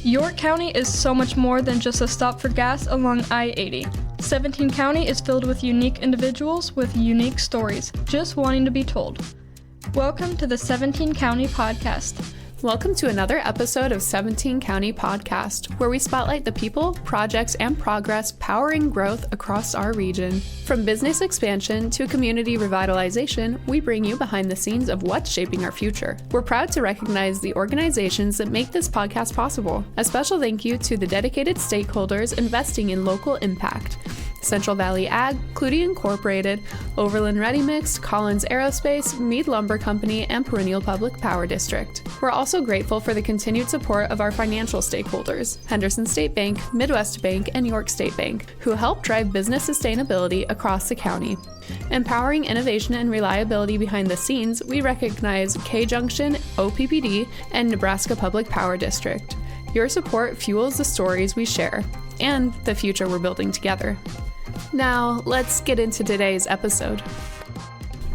York County is so much more than just a stop for gas along I-80. 17 County is filled with unique individuals with unique stories, just wanting to be told. Welcome to the 17 County Podcast. Welcome to another episode of 17 County Podcast, where we spotlight the people, projects, and progress powering growth across our region. From business expansion to community revitalization, we bring you behind the scenes of what's shaping our future. We're proud to recognize the organizations that make this podcast possible. A special thank you to the dedicated stakeholders investing in local impact. Central Valley Ag, Clutie Incorporated, Overland Ready Mix, Collins Aerospace, Meade Lumber Company, and Perennial Public Power District. We're also grateful for the continued support of our financial stakeholders, Henderson State Bank, Midwest Bank, and York State Bank, who help drive business sustainability across the county. Empowering innovation and reliability behind the scenes, we recognize K-Junction, OPPD, and Nebraska Public Power District. Your support fuels the stories we share and the future we're building together. Now, let's get into today's episode.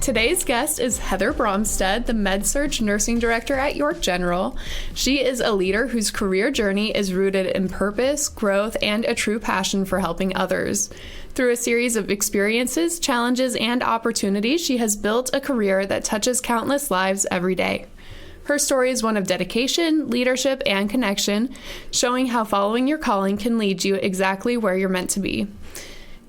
Today's guest is Heather Brahmsteadt, the med-serge nursing director at York General. She is a leader whose career journey is rooted in purpose, growth, and a true passion for helping others. Through a series of experiences, challenges, and opportunities, she has built a career that touches countless lives every day. Her story is one of dedication, leadership, and connection, showing how following your calling can lead you exactly where you're meant to be.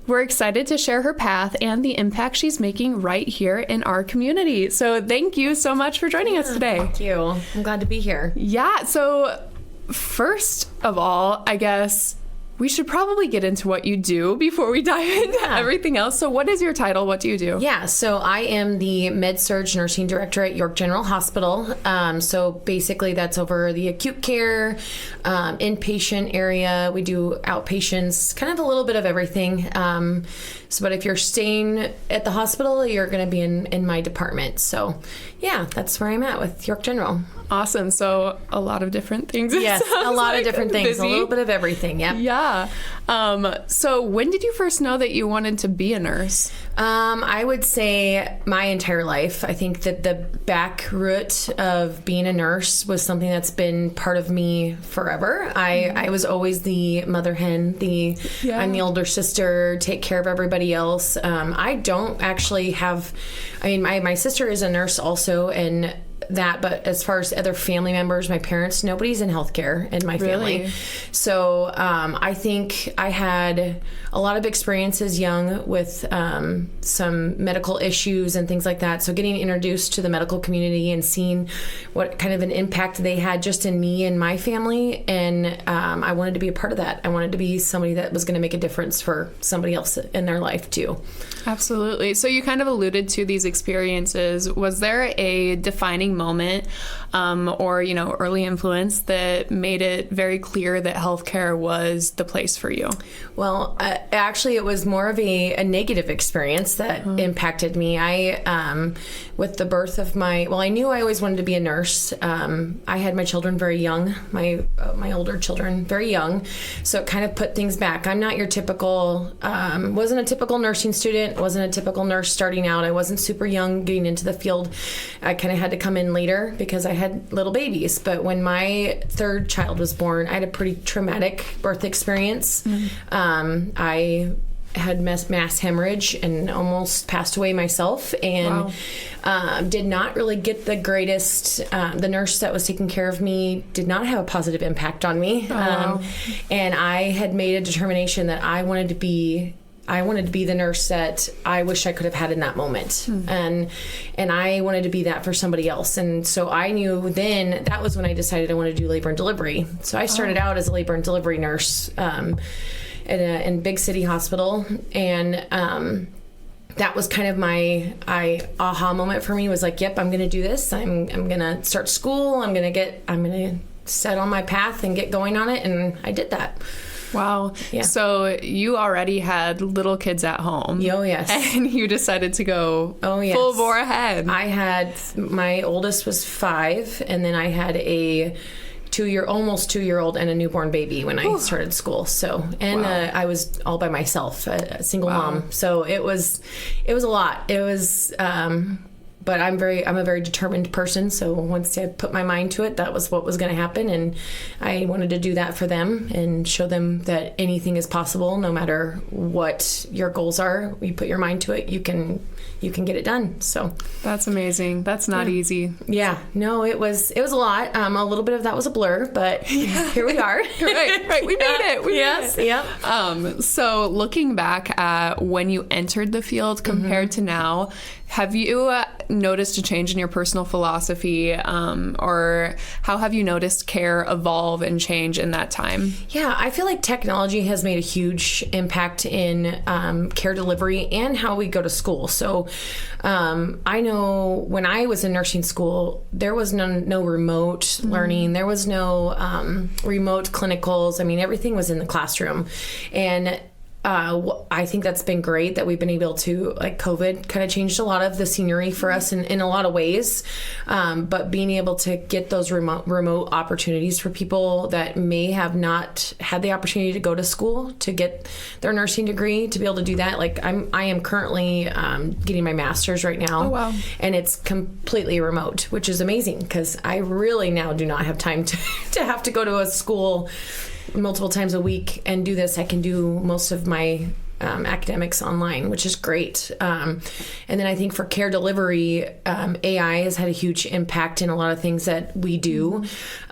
We're excited to share her path and the impact she's making right here in our community. So thank you so much for joining us today. Thank you. I'm glad to be here. Yeah, so first of all, I guess we should probably get into what you do before we dive into everything else. So what is your title? What do you do? Yeah, so I am the med-serge nursing director at York General Hospital. So basically that's over the acute care, inpatient area. We do outpatients, kind of a little bit of everything. But if you're staying at the hospital, you're going to be in my department. So yeah, that's where I'm at with York General. Awesome. So a lot of different things. Yes, a lot of different things. Busy. A little bit of everything. Yep. Yeah. So when did you first know that you wanted to be a nurse? I would say my entire life. I think that the back root of being a nurse was something that's been part of me forever. I was always the mother hen, I'm the older sister, take care of everybody else. I don't actually have, my sister is a nurse also, and but as far as other family members, my parents, nobody's in healthcare in my family. Really? So I think I had a lot of experiences young with some medical issues and things like that. So getting introduced to the medical community and seeing what kind of an impact they had just in me and my family. And I wanted to be a part of that. I wanted to be somebody that was going to make a difference for somebody else in their life too. Absolutely. So you kind of alluded to these experiences. Was there a defining moment or early influence that made it very clear that healthcare was the place for you? Well, actually, it was more of a negative experience that impacted me. With the birth of I knew I always wanted to be a nurse. I had my children very young, my older children very young, so it kind of put things back. I'm not your typical, wasn't a typical nursing student, wasn't a typical nurse starting out. I wasn't super young getting into the field. I kind of had to come in later because I had little babies. But when my third child was born, I had a pretty traumatic birth experience. I had mass hemorrhage and almost passed away myself, and did not really get the greatest. The nurse that was taking care of me did not have a positive impact on me. And I had made a determination that I wanted to be the nurse that I wish I could have had in that moment. And I wanted to be that for somebody else. And so I knew then, that was when I decided I wanted to do labor and delivery. So I started out as a labor and delivery nurse in big city hospital. And that was kind of my aha moment for me, was like, yep, I'm going to do this. I'm going to start school. I'm going to set on my path and get going on it. And I did that. Wow. Yeah. So you already had little kids at home. Oh, yes. And you decided to go full bore ahead. My oldest was 5, and then I had a almost 2-year-old and a newborn baby when I started school. So, and I was all by myself, a single mom. So it was a lot. It was, but I'm a very determined person. So once I put my mind to it, that was what was going to happen. And I wanted to do that for them and show them that anything is possible, no matter what your goals are. You put your mind to it, you can get it done. So that's amazing. That's not easy. Yeah, no, it was a lot. A little bit of that was a blur, but here we are. right. We made it. Yes. Yep. So looking back at when you entered the field compared to now, have you noticed a change in your personal philosophy, or how have you noticed care evolve and change in that time? Yeah, I feel like technology has made a huge impact in care delivery and how we go to school. So I know when I was in nursing school, there was no remote learning. There was no remote clinicals. I mean, everything was in the classroom. And I think that's been great that we've been able to, like, COVID kind of changed a lot of the scenery for us in a lot of ways. But being able to get those remote opportunities for people that may have not had the opportunity to go to school to get their nursing degree, to be able to do that. Like I am currently getting my master's right now. Oh, wow. And it's completely remote, which is amazing because I really now do not have time to have to go to a school multiple times a week and do this. I can do most of my academics online, which is great. And then I think for care delivery, AI has had a huge impact in a lot of things that we do.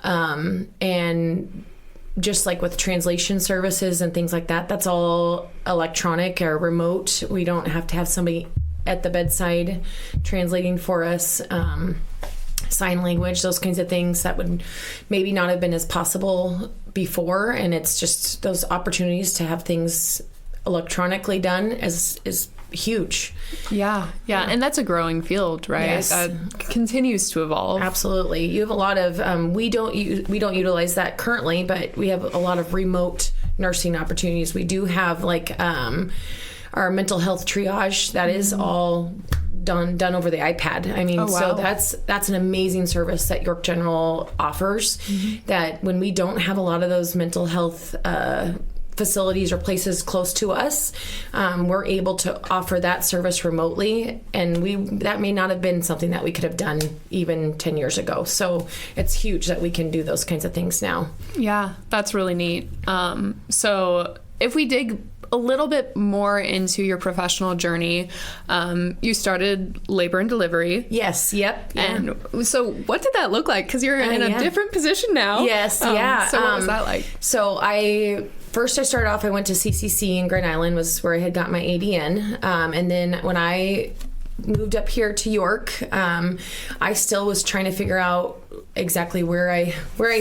And just like with translation services and things like that, that's all electronic or remote. We don't have to have somebody at the bedside translating for us. Sign language, those kinds of things that would maybe not have been as possible before. And it's just those opportunities to have things electronically done is huge. Yeah. And that's a growing field, right? Yes. That continues to evolve. Absolutely. You have a lot of we don't utilize that currently, but we have a lot of remote nursing opportunities. We do have like our mental health triage that is all done over the iPad. I mean, so that's an amazing service that York General offers, that when we don't have a lot of those mental health facilities or places close to us, we're able to offer that service remotely, and that may not have been something that we could have done even 10 years ago. So it's huge that we can do those kinds of things now. Yeah, that's really neat. So if we dig a little bit more into your professional journey, you started labor and delivery. Yes. Yep. Yeah. And so what did that look like? Because you're in a different position now. Yes. Yeah. So what was that like? So I started off, I went to CCC in Grand Island, was where I had got my ADN. And then when I moved up here to York, I still was trying to figure out exactly where I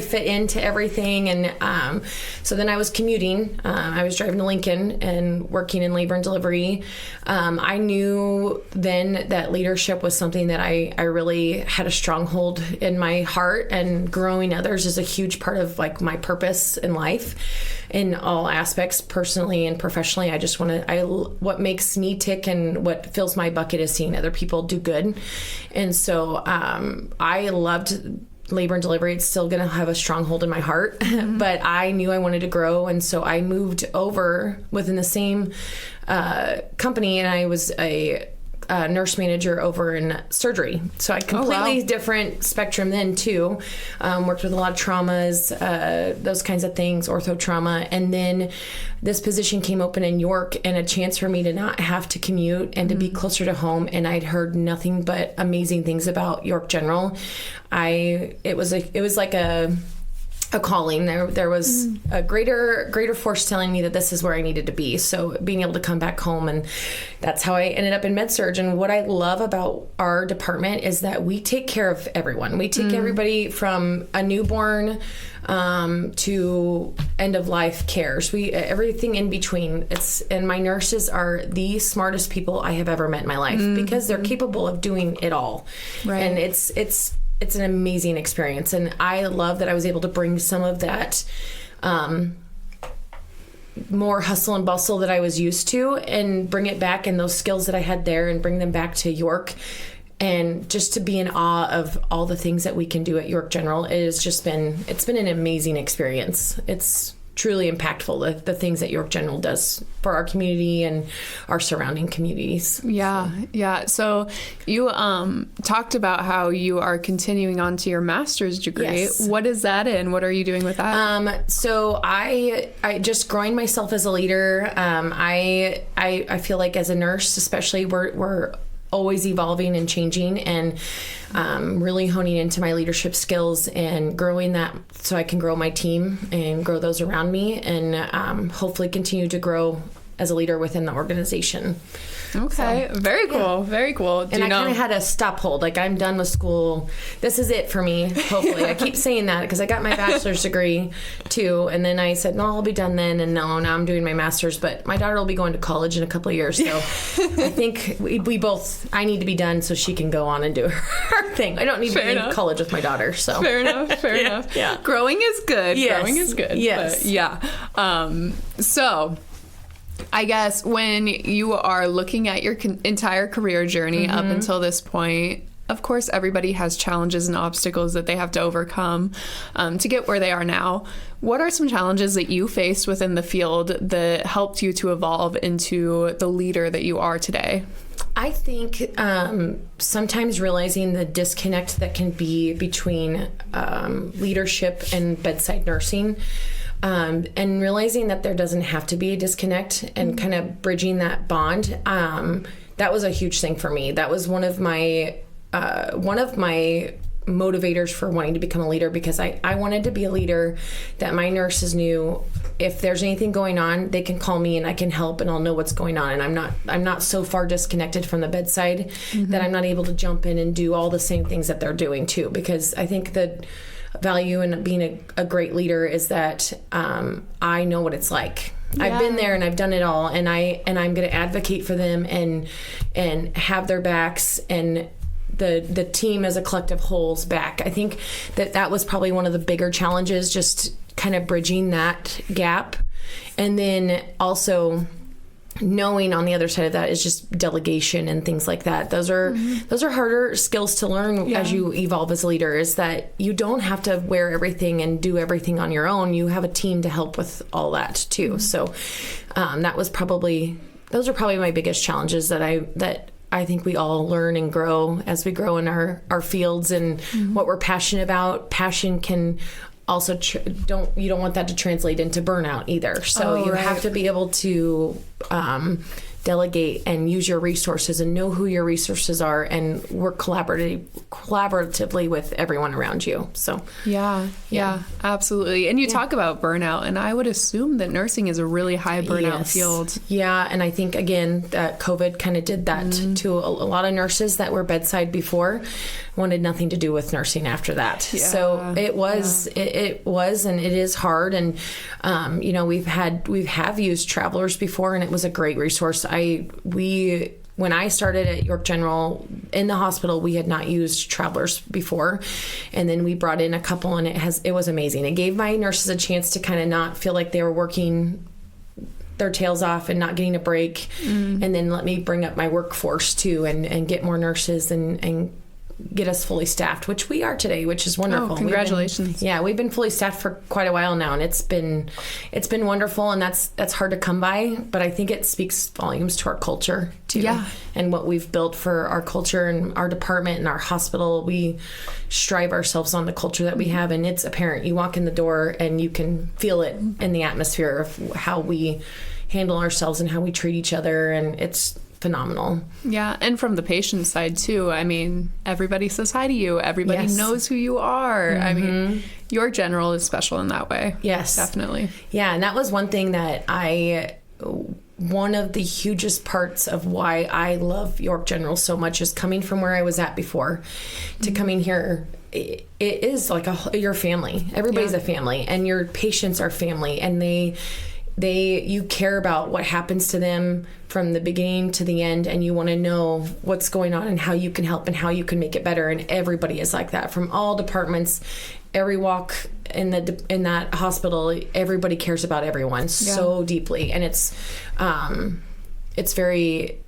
fit into everything. And so then I was commuting. I was driving to Lincoln and working in labor and delivery. I knew then that leadership was something that I really had a stronghold in my heart, and growing others is a huge part of like my purpose in life in all aspects, personally and professionally. I just what makes me tick and what fills my bucket is seeing other people do good. And so I loved labor and delivery. It's still going to have a stronghold in my heart, but I knew I wanted to grow. And so I moved over within the same company, and I was a nurse manager over in surgery. So I completely different spectrum then too. Worked with a lot of traumas, those kinds of things, ortho trauma. And then this position came open in York, and a chance for me to not have to commute and to be closer to home. And I'd heard nothing but amazing things about York General. It was like a calling. There was a greater force telling me that this is where I needed to be. So being able to come back home, and that's how I ended up in med-serge. And what I love about our department is that we take care of everyone. We take everybody from a newborn to end of life cares. Everything in between. And my nurses are the smartest people I have ever met in my life, because they're capable of doing it all. Right. And it's an amazing experience. And I love that I was able to bring some of that more hustle and bustle that I was used to, and bring it back, and those skills that I had there, and bring them back to York. And just to be in awe of all the things that we can do at York General, it's been an amazing experience. It's truly impactful, the things that York General does for our community and our surrounding communities. Yeah. So you talked about how you are continuing on to your master's degree. Yes. What is that in? What are you doing with that? So I just growing myself as a leader. I feel like as a nurse, especially, we're always evolving and changing, and really honing into my leadership skills and growing that so I can grow my team and grow those around me, and hopefully continue to grow as a leader within the organization. Okay. So, very cool. Yeah. Very cool. And I kind of had a stop hold. Like, I'm done with school. This is it for me, hopefully. I keep saying that because I got my bachelor's degree too. And then I said, no, I'll be done then. And now I'm doing my master's. But my daughter will be going to college in a couple of years. So I think I need to be done so she can go on and do her thing. I don't need to be in college with my daughter. So Fair enough. Yeah. Growing is good. Yes. Growing is good. Yes. But yeah. So I guess when you are looking at your entire career journey up until this point, of course, everybody has challenges and obstacles that they have to overcome to get where they are now. What are some challenges that you faced within the field that helped you to evolve into the leader that you are today? I think sometimes realizing the disconnect that can be between leadership and bedside nursing. And realizing that there doesn't have to be a disconnect, and kind of bridging that bond. That was a huge thing for me. That was one of my motivators for wanting to become a leader, because I wanted to be a leader that my nurses knew if there's anything going on, they can call me and I can help, and I'll know what's going on. And I'm not so far disconnected from the bedside that I'm not able to jump in and do all the same things that they're doing too. Because I think that value in being a great leader is that I know what it's like. Yeah. I've been there and I've done it all, and I'm going to advocate for them and have their backs, and the team as a collective whole's back. I think that was probably one of the bigger challenges, just kind of bridging that gap. And then also knowing on the other side of that is just delegation and things like that. Those are harder skills to learn as you evolve as a leader, is that you don't have to wear everything and do everything on your own. You have a team to help with all that too. So those are probably my biggest challenges that I think we all learn and grow as we grow in our fields and what we're passionate about. Passion can also you don't want that to translate into burnout either. So you have to be able to delegate and use your resources and know who your resources are and work collaboratively with everyone around you. So yeah, absolutely. And you talk about burnout, and I would assume that nursing is a really high burnout field. Yeah, and I think again that COVID kind of did that to a lot of nurses that were bedside before, wanted nothing to do with nursing after that. Yeah. So it was and it is hard, and we have used travelers before, and it was a great resource. When I started at York General in the hospital, we had not used travelers before, and then we brought in a couple, and it was amazing. It gave my nurses a chance to kind of not feel like they were working their tails off and not getting a break, and then let me bring up my workforce too, and get more nurses and get us fully staffed, which we are today, which is wonderful. Oh, congratulations. We've been fully staffed for quite a while now, and it's been wonderful, and that's hard to come by, but I think it speaks volumes to our culture too. Yeah. And what we've built for our culture and our department and our hospital. We strive ourselves on the culture that we have, and it's apparent. You walk in the door and you can feel it in the atmosphere of how we handle ourselves and how we treat each other, and it's phenomenal. Yeah, and from the patient side too. I mean, everybody says hi to you. Everybody knows who you are. I mean, York General is special in that way. Yes, definitely. Yeah, and that was one thing that one of the hugest parts of why I love York General so much is coming from where I was at before to coming here. It is like your family. Everybody's a family, and your patients are family, and you care about what happens to them from the beginning to the end, and you want to know what's going on and how you can help and how you can make it better. And everybody is like that from all departments, every walk in that hospital. Everybody cares about everyone so deeply, and it's very,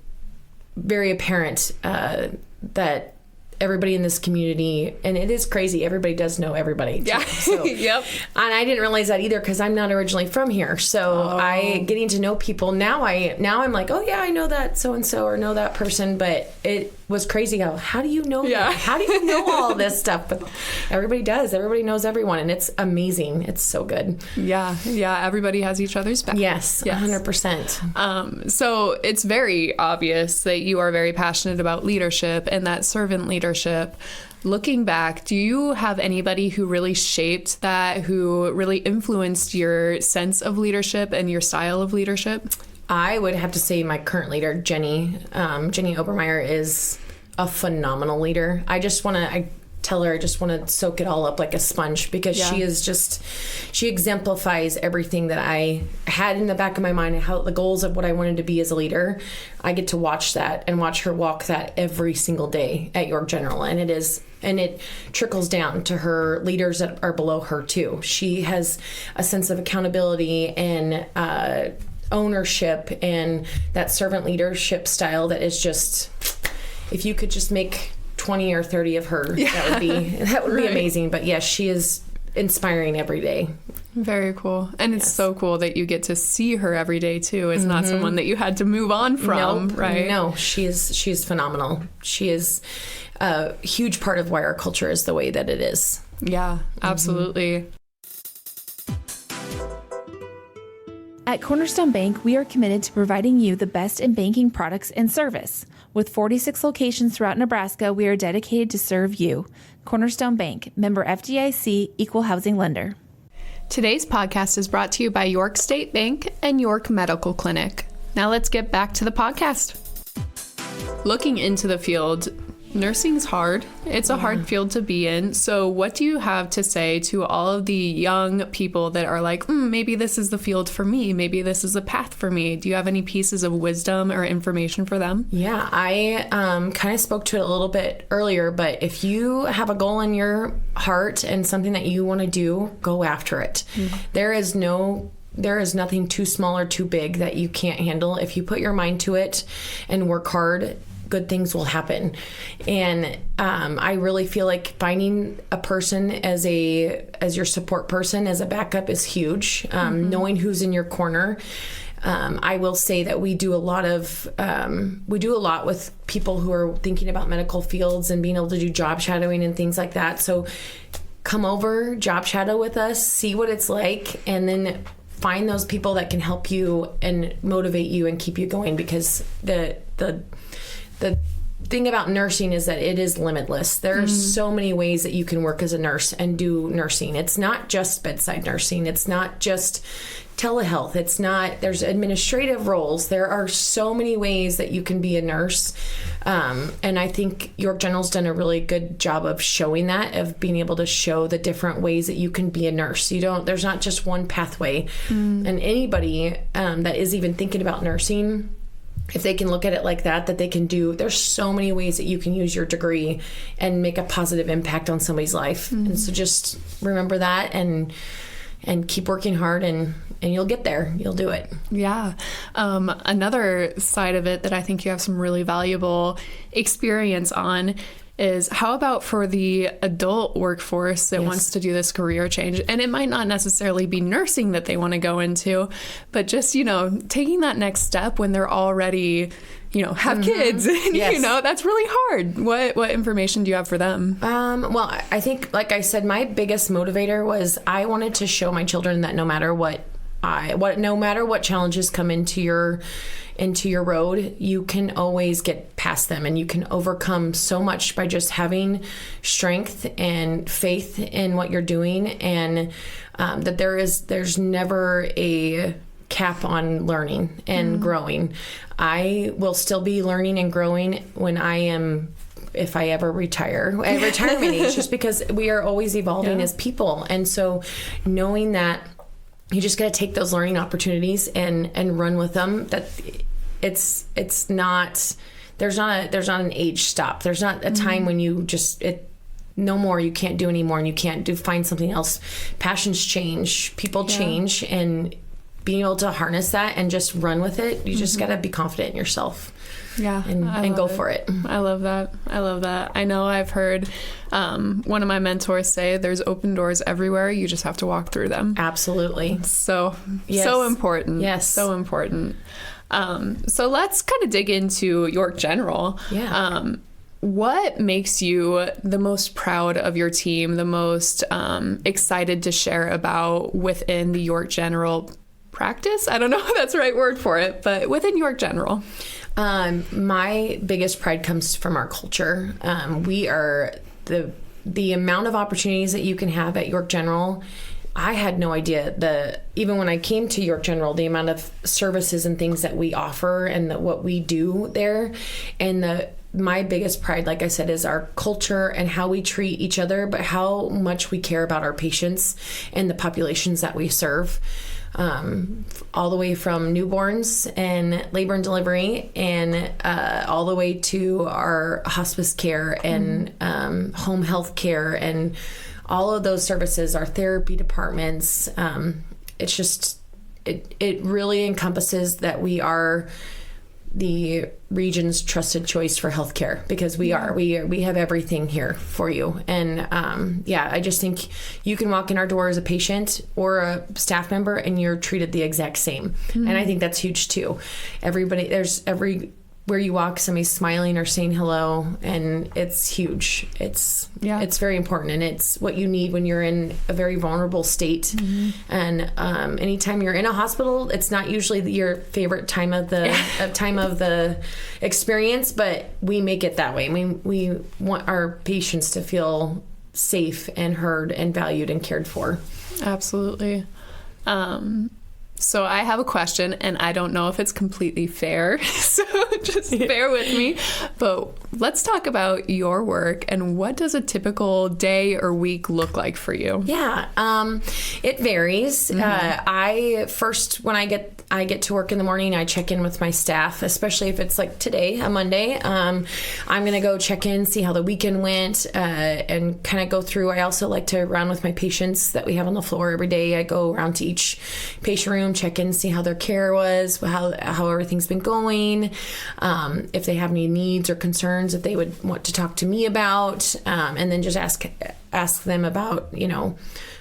very apparent that everybody in this community, and it is crazy. Everybody does know everybody. Yeah. So, Yep. And I didn't realize that either because I'm not originally from here. So I getting to know people now. I'm like, oh yeah, I know that so and so or know that person. But it was crazy how do you know that? How do you know all this stuff? But everybody does. Everybody knows everyone, and it's amazing. It's so good. Yeah. Everybody has each other's back. Yes. 100%. So it's very obvious that you are very passionate about leadership and that servant leadership. Looking back, do you have anybody who really shaped that, who really influenced your sense of leadership and your style of leadership? I would have to say my current leader, Jenny Obermeyer, is a phenomenal leader. I tell her I just want to soak it all up like a sponge because she exemplifies everything that I had in the back of my mind and how the goals of what I wanted to be as a leader. I get to watch that and watch her walk that every single day at York General, and it trickles down to her leaders that are below her too. She has a sense of accountability and ownership and that servant leadership style that is just, if you could just make 20 or 30 of her, that would be amazing. But yes, she is inspiring every day. Very cool. And it's so cool that you get to see her every day too. It's not someone that you had to move on from, right? No, she is phenomenal. She is a huge part of why our culture is the way that it is. Yeah, absolutely. At Cornerstone Bank, we are committed to providing you the best in banking products and service. With 46 locations throughout Nebraska, we are dedicated to serve you. Cornerstone Bank, member FDIC, equal housing lender. Today's podcast is brought to you by York State Bank and York Medical Clinic. Now let's get back to the podcast. Looking into the field, nursing's hard. It's a hard field to be in. So what do you have to say to all of the young people that are like, maybe this is the field for me. Maybe this is a path for me. Do you have any pieces of wisdom or information for them? Yeah, I kind of spoke to it a little bit earlier, but if you have a goal in your heart and something that you want to do, go after it. There is nothing too small or too big that you can't handle. If you put your mind to it and work hard, good things will happen. And I really feel like finding a person as your support person, as a backup, is huge. Knowing who's in your corner. I will say that we do a lot with people who are thinking about medical fields and being able to do job shadowing and things like that. So come over, job shadow with us, see what it's like, and then find those people that can help you and motivate you and keep you going, because the thing about nursing is that it is limitless. There are so many ways that you can work as a nurse and do nursing. It's not just bedside nursing. It's not just telehealth. There's administrative roles. There are so many ways that you can be a nurse. And I think York General's done a really good job of showing that, of being able to show the different ways that you can be a nurse. There's not just one pathway. And anybody that is even thinking about nursing, if they can look at it like that they can do, there's so many ways that you can use your degree and make a positive impact on somebody's life. And so just remember that and keep working hard, and you'll get there. You'll do it. Yeah. Another side of it that I think you have some really valuable experience on is, how about for the adult workforce that wants to do this career change? And it might not necessarily be nursing that they want to go into, but just, taking that next step when they're already, have kids. That's really hard. What information do you have for them? Well, I think, like I said, my biggest motivator was I wanted to show my children that no matter what challenges come into your road, you can always get past them, and you can overcome so much by just having strength and faith in what you're doing, and that there's never a cap on learning and growing. I will still be learning and growing if I ever retire at retirement age, just because we are always evolving as people. And so knowing that you just got to take those learning opportunities and run with them, that it's not, there's not an age stop. There's not a time when you just, no more, you can't do anymore, and you can't find something else. Passions change, people change, and being able to harness that and just run with it. You just got to be confident in yourself. Yeah. And go for it. I love that. I know I've heard one of my mentors say there's open doors everywhere. You just have to walk through them. Absolutely. So important. Yes. So important. So let's kind of dig into York General. Yeah. What makes you the most proud of your team, the most excited to share about within the York General practice? I don't know if that's the right word for it, but within York General. My biggest pride comes from our culture. We are the amount of opportunities that you can have at York General. I had no idea even when I came to York General, the amount of services and things that we offer and what we do there. And my biggest pride, like I said, is our culture and how we treat each other, but how much we care about our patients and the populations that we serve. All the way from newborns and labor and delivery, and all the way to our hospice care and home health care, and all of those services, our therapy departments. It's just, it really encompasses that we are the region's trusted choice for healthcare, because we have everything here for you. And I just think you can walk in our door as a patient or a staff member and you're treated the exact same. And I think that's huge too. Where you walk, somebody's smiling or saying hello, and it's huge. It's very important, and it's what you need when you're in a very vulnerable state. And anytime you're in a hospital, it's not usually your favorite time of the experience, but we make it that way. We want our patients to feel safe and heard and valued and cared for. Absolutely. So I have a question, and I don't know if it's completely fair, so just bear with me. But let's talk about your work, and what does a typical day or week look like for you? Yeah, it varies. When I get to work in the morning, I check in with my staff, especially if it's like today, a Monday. I'm going to go check in, see how the weekend went, and kind of go through. I also like to round with my patients that we have on the floor every day. I go around to each patient room, check in, see how their care was, how everything's been going, if they have any needs or concerns that they would want to talk to me about, and then just ask them about,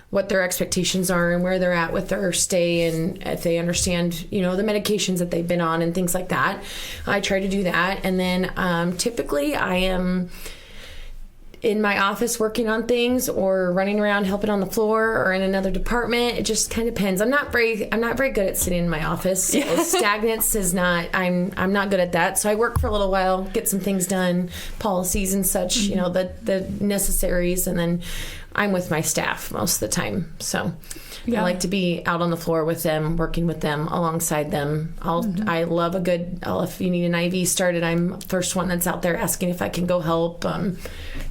what their expectations are and where they're at with their stay, and if they understand, the medications that they've been on and things like that. I try to do that. And then typically I am in my office working on things or running around helping on the floor or in another department. It just kind of depends. I'm not very good at sitting in my office. So stagnance is not, I'm not good at that. So I work for a little while, get some things done, policies and such, the necessaries, and then I'm with my staff most of the time. So I like to be out on the floor with them, working with them, alongside them. I love if you need an IV started, I'm the first one that's out there asking if I can go help,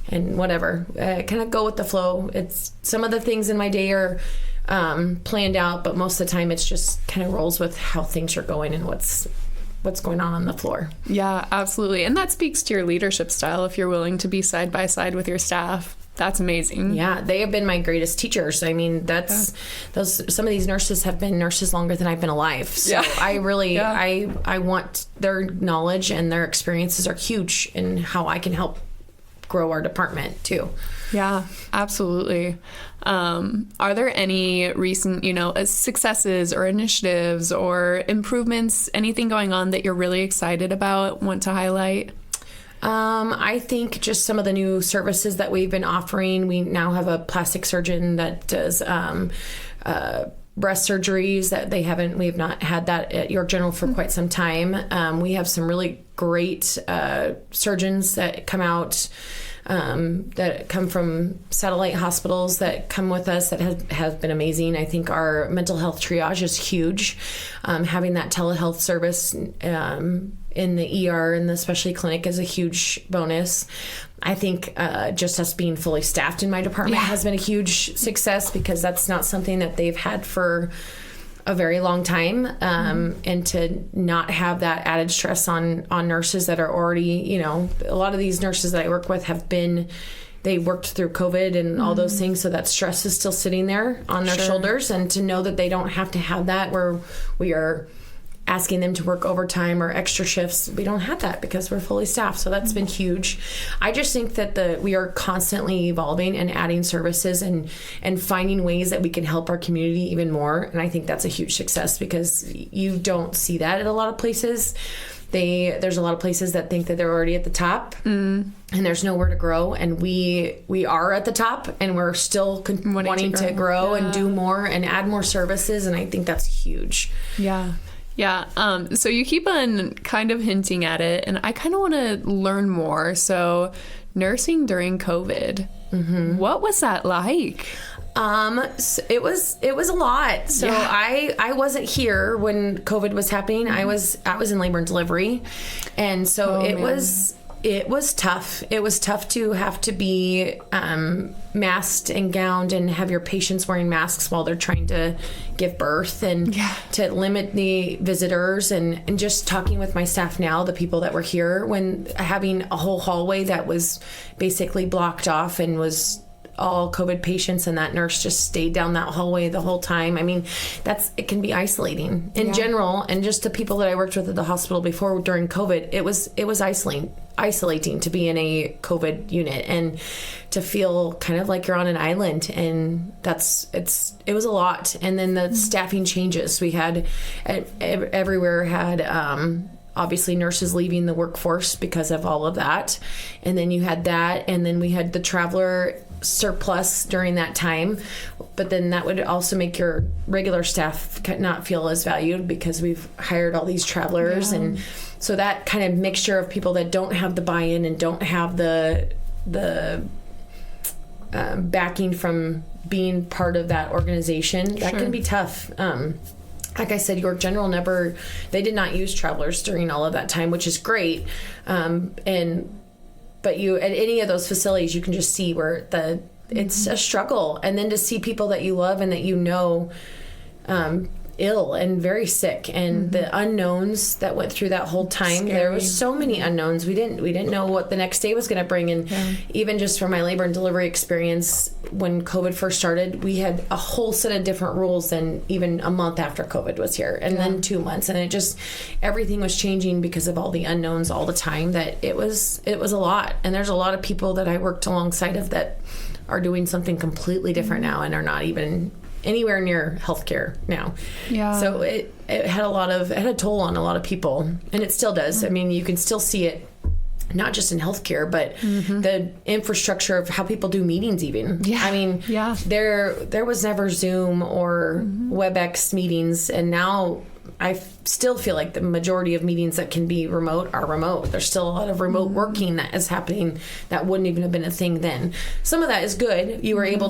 and whatever. Kind of go with the flow. It's some of the things in my day are planned out, but most of the time it's just kind of rolls with how things are going and what's going on the floor. Yeah, absolutely. And that speaks to your leadership style. If you're willing to be side by side with your staff, that's amazing. Yeah, they have been my greatest teachers. I mean, some of these nurses have been nurses longer than I've been alive. So I really, I want their knowledge, and their experiences are huge in how I can help grow our department too. Yeah, absolutely. Are there any recent, successes or initiatives or improvements, anything going on that you're really excited about, want to highlight? I think just some of the new services that we've been offering. We now have a plastic surgeon that does breast surgeries that we have not had that at York General for quite some time. We have some really great surgeons that come out, that come from satellite hospitals that come with us that have been amazing. I think our mental health triage is huge. Having that telehealth service in the ER and the specialty clinic is a huge bonus. I think just us being fully staffed in my department has been a huge success, because that's not something that they've had for a very long time. And to not have that added stress on nurses that are already, a lot of these nurses that I work with they worked through COVID and all those things. So that stress is still sitting there on their shoulders, and to know that they don't have to have that where we are asking them to work overtime or extra shifts. We don't have that because we're fully staffed. So that's been huge. I just think that we are constantly evolving and adding services and finding ways that we can help our community even more. And I think that's a huge success because you don't see that at a lot of places. There's a lot of places that think that they're already at the top and there's nowhere to grow. And we are at the top, and we're still wanting to grow and do more and add more services. And I think that's huge. Yeah. Yeah. So you keep on kind of hinting at it, and I kind of want to learn more. So nursing during COVID, what was that like? So it was a lot. So I wasn't here when COVID was happening. I was in labor and delivery. And so it was tough. It was tough to have to be masked and gowned and have your patients wearing masks while they're trying to give birth, and to limit the visitors, and just talking with my staff now, the people that were here, when having a whole hallway that was basically blocked off and was all COVID patients, and that nurse just stayed down that hallway the whole time. I mean, it can be isolating in general. And just the people that I worked with at the hospital before during COVID, it was isolating to be in a COVID unit and to feel kind of like you're on an island. And it was a lot. And then the staffing changes. We had everywhere had, obviously nurses leaving the workforce because of all of that. And then you had that, and then we had the traveler surplus during that time, but then that would also make your regular staff not feel as valued because we've hired all these travelers. And so that kind of mixture of people that don't have the buy-in and don't have the backing from being part of that organization, that can be tough. Like I said, York General they did not use travelers during all of that time, which is great. But you, at any of those facilities, you can just see where it's a struggle. And then to see people that you love and that you know ill and very sick, and the unknowns that went through that whole time. There was so many unknowns. We didn't know what the next day was going to bring. And even just from my labor and delivery experience, when COVID first started, we had a whole set of different rules than even a month after COVID was here, and then 2 months. And everything was changing because of all the unknowns all the time. That it was a lot. And there's a lot of people that I worked alongside of that are doing something completely different now and are not even anywhere near healthcare now. So it had a toll on a lot of people, and it still does. I mean, you can still see it not just in healthcare, but the infrastructure of how people do meetings even. I mean, there was never Zoom or WebEx meetings, and now I still feel like the majority of meetings that can be remote are remote. There's still a lot of remote working that is happening that wouldn't even have been a thing then. Some of that is good. We were able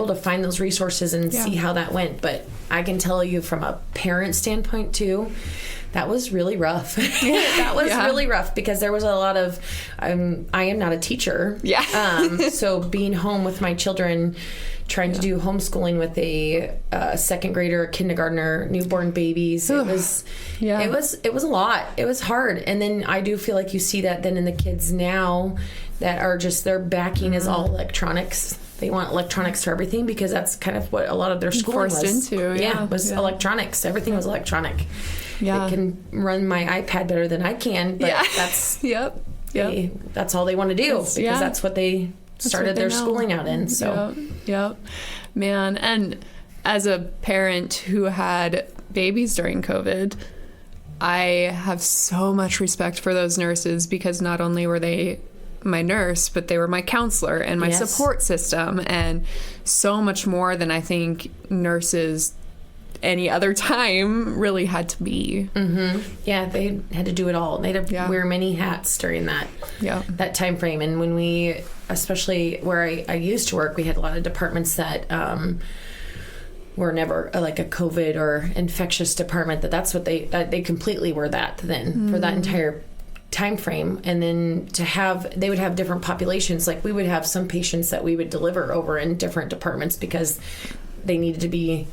to find those resources and see how that went. But I can tell you from a parent standpoint too, that was really rough. That was really rough because there was a lot of, I am not a teacher. So being home with my children, trying to do homeschooling with a second grader, a kindergartner, newborn babies. It was a lot. It was hard. And then I do feel like you see that then in the kids now that are just, their backing is all electronics. They want electronics for everything because that's kind of what a lot of their schooling was. Was electronics. Everything was electronic. It can run my iPad better than I can, but that's that's all they want to do because that's what they started their schooling out in. So man. And as a parent who had babies during COVID, I have so much respect for those nurses because not only were they my nurse, but they were my counselor and my support system, and so much more than I think nurses any other time really had to be. They had to do it all. They had to wear many hats during that time frame. And when we, especially where I used to work, we had a lot of departments that were never like a COVID or infectious department. That's what they completely were that then for that entire time frame. And then they would have different populations. Like we would have some patients that we would deliver over in different departments because they needed to be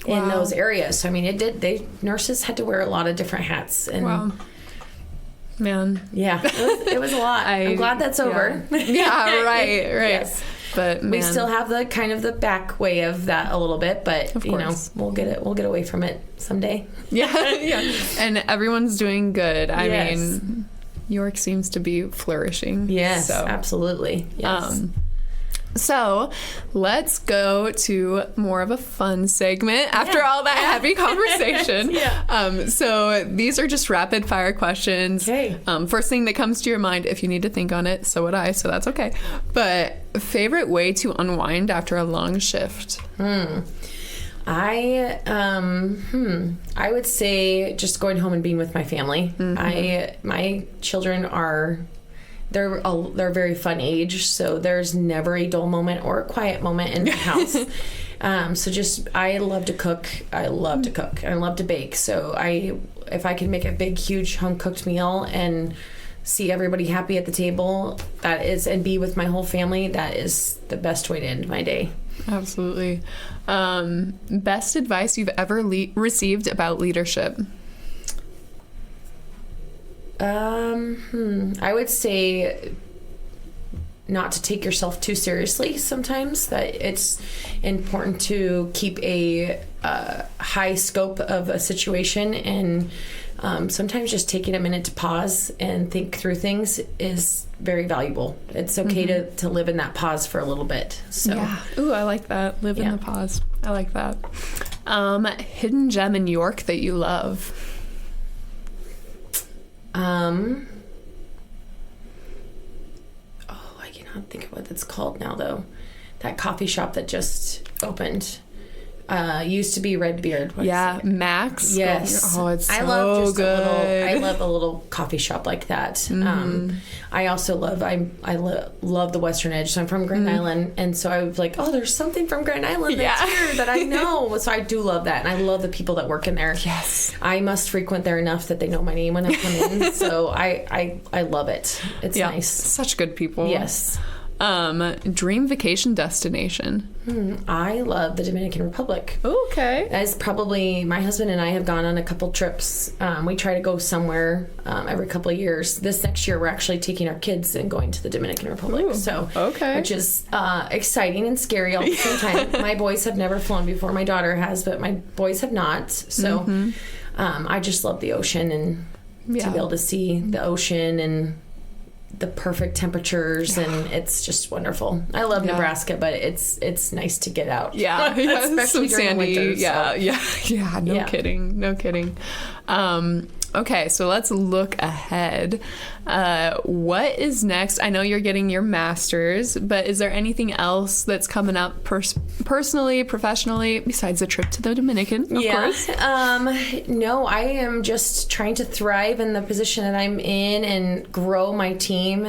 in those areas. So I mean, nurses had to wear a lot of different hats. And Man. Yeah, it was a lot. I'm glad that's over. Yeah, right. Yes. But man, we still have the kind of the back way of that a little bit, but of course. We'll get away from it someday. Yeah. And everyone's doing good. I mean, York seems to be flourishing. Yes, so. Absolutely. Yes. So let's go to more of a fun segment after all that heavy conversation. So these are just rapid fire questions. Okay. First thing that comes to your mind, if you need to think on it, so would I, so that's okay. But favorite way to unwind after a long shift? I would say just going home and being with my family. My children they're very fun age, so there's never a dull moment or a quiet moment in the house. So I love to cook. I love to bake. So if I can make a big, huge home cooked meal and see everybody happy at the table, and be with my whole family, that is the best way to end my day. Absolutely. Best advice you've ever received about leadership? I would say not to take yourself too seriously sometimes, that it's important to keep a high scope of a situation, and sometimes just taking a minute to pause and think through things is very valuable. It's okay to live in that pause for a little bit. So. Yeah. Ooh, I like that. Live in the pause. I like that. Hidden gem in York that you love? I cannot think of what it's called now, though. That coffee shop that just opened. Used to be Redbeard. Max. Yes. Oh, it's so I love just good. I love a little coffee shop like that. I also love love the Western Edge. So I'm from Grand Island, and so I was like, oh, there's something from Grand Island that's here that I know. So I do love that, and I love the people that work in there. Yes. I must frequent there enough that they know my name when I come in. So I love it. It's nice. Such good people. Yes. Dream vacation destination? I love the Dominican Republic. Okay. As probably my husband and I have gone on a couple trips. We try to go somewhere every couple of years. This next year, we're actually taking our kids and going to the Dominican Republic. Which is exciting and scary all at the same time. My boys have never flown before. My daughter has, but my boys have not. So I just love the ocean, and to be able to see the ocean and the perfect temperatures, and it's just wonderful. I love Nebraska, but it's nice to get out. some Especially during sandy. winter, No kidding. Okay, so let's look ahead. What is next? I know you're getting your master's, but is there anything else that's coming up personally, professionally, besides the trip to the Dominican, of course? No, I am just trying to thrive in the position that I'm in and grow my team,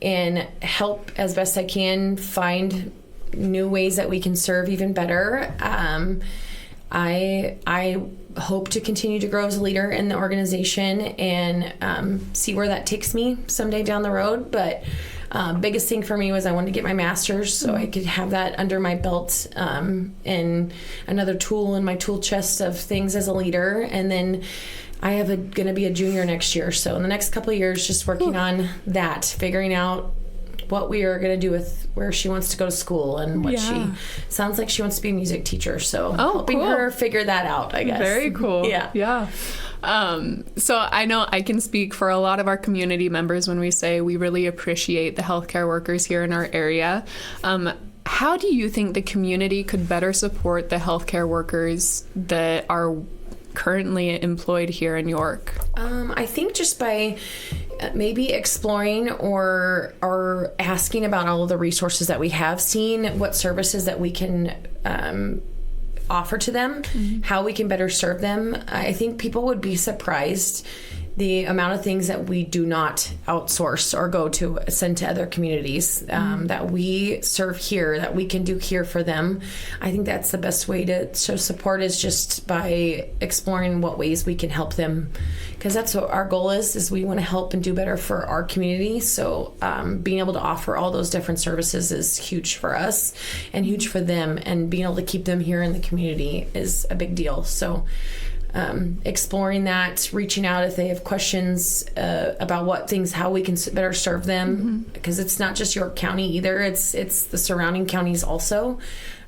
and help as best I can find new ways that we can serve even better. I hope to continue to grow as a leader in the organization, and see where that takes me someday down the road. But biggest thing for me was I wanted to get my master's so I could have that under my belt, and another tool in my tool chest of things as a leader. And then I have going to be a junior next year. So in the next couple of years, just working on that, figuring out what we are going to do with where she wants to go to school, and what she sounds like she wants to be a music teacher. So helping her figure that out, I guess. Very cool. Yeah. So I know I can speak for a lot of our community members when we say we really appreciate the healthcare workers here in our area. How do you think the community could better support the healthcare workers that are currently employed here in York? I think just by maybe exploring or asking about all of the resources that we have, seeing what services that we can offer to them, how we can better serve them. I think people would be surprised the amount of things that we do not outsource or go to send to other communities, that we serve here, that we can do here for them. I think that's the best way to show support, is just by exploring what ways we can help them, because that's what our goal is we want to help and do better for our community. So being able to offer all those different services is huge for us and huge for them, and being able to keep them here in the community is a big deal. So exploring that, reaching out if they have questions about how we can better serve them, because it's not just York County either, it's the surrounding counties also,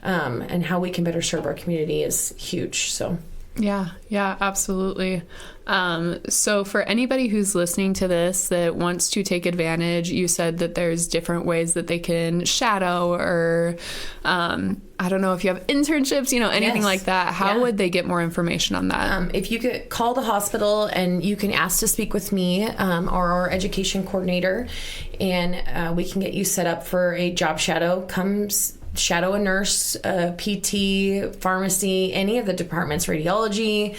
and how we can better serve our community is huge. So yeah, absolutely. So for anybody who's listening to this that wants to take advantage, you said that there's different ways that they can shadow, or I don't know if you have internships, anything like that. How would they get more information on that? If you could call the hospital and you can ask to speak with me or our education coordinator, and we can get you set up for a job shadow. Shadow a nurse, PT, pharmacy, any of the departments, radiology.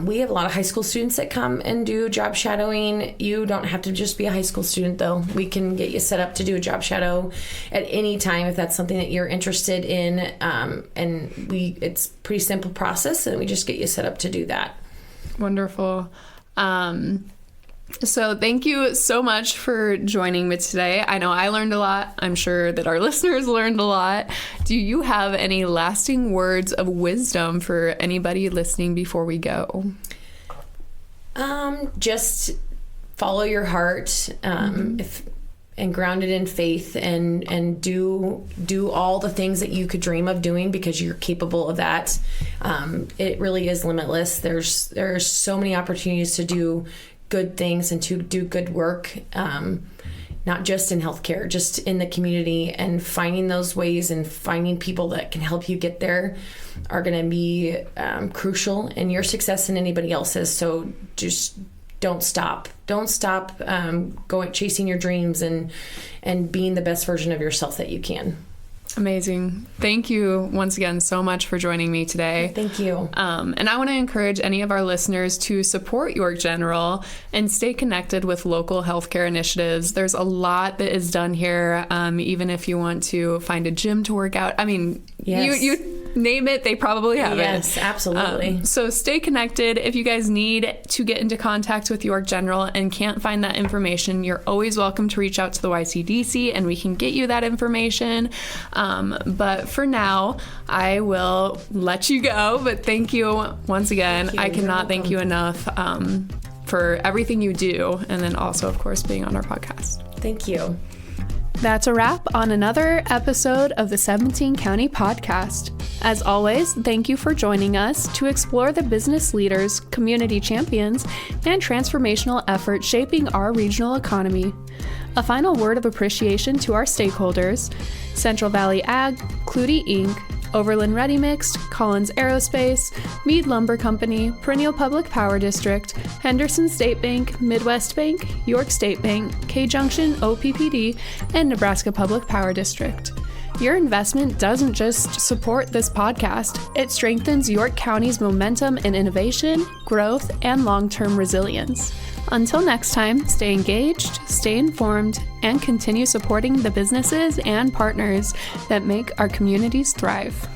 We have a lot of high school students that come and do job shadowing. You don't have to just be a high school student, though. We can get you set up to do a job shadow at any time if that's something that you're interested in. And it's a pretty simple process, and we just get you set up to do that. Wonderful. So thank you so much for joining me today. I know I learned a lot. I'm sure that our listeners learned a lot. Do you have any lasting words of wisdom for anybody listening before we go? Just follow your heart, and ground it in faith, and do all the things that you could dream of doing, because you're capable of that. It really is limitless. There's so many opportunities to do good things and to do good work, not just in healthcare, just in the community, and finding those ways and finding people that can help you get there are going to be crucial in your success and anybody else's. So just don't stop going chasing your dreams and being the best version of yourself that you can. Amazing. Thank you once again so much for joining me today. Thank you. And I want to encourage any of our listeners to support York General and stay connected with local healthcare initiatives. There's a lot that is done here, even if you want to find a gym to work out. I mean, yes. you name it, they probably have it. Yes, absolutely. So stay connected. If you guys need to get into contact with York General and can't find that information, you're always welcome to reach out to the YCDC and we can get you that information. But for now, I will let you go. But thank you once again. Thank you. I cannot thank you enough for everything you do. And then also, of course, being on our podcast. Thank you. That's a wrap on another episode of the 17 County Podcast. As always, thank you for joining us to explore the business leaders, community champions, and transformational efforts shaping our regional economy. A final word of appreciation to our stakeholders: Central Valley Ag, Clutie Inc., Overland Ready Mixed, Collins Aerospace, Meade Lumber Company, Perennial Public Power District, Henderson State Bank, Midwest Bank, York State Bank, K-Junction, OPPD, and Nebraska Public Power District. Your investment doesn't just support this podcast, it strengthens York County's momentum in innovation, growth, and long-term resilience. Until next time, stay engaged, stay informed, and continue supporting the businesses and partners that make our communities thrive.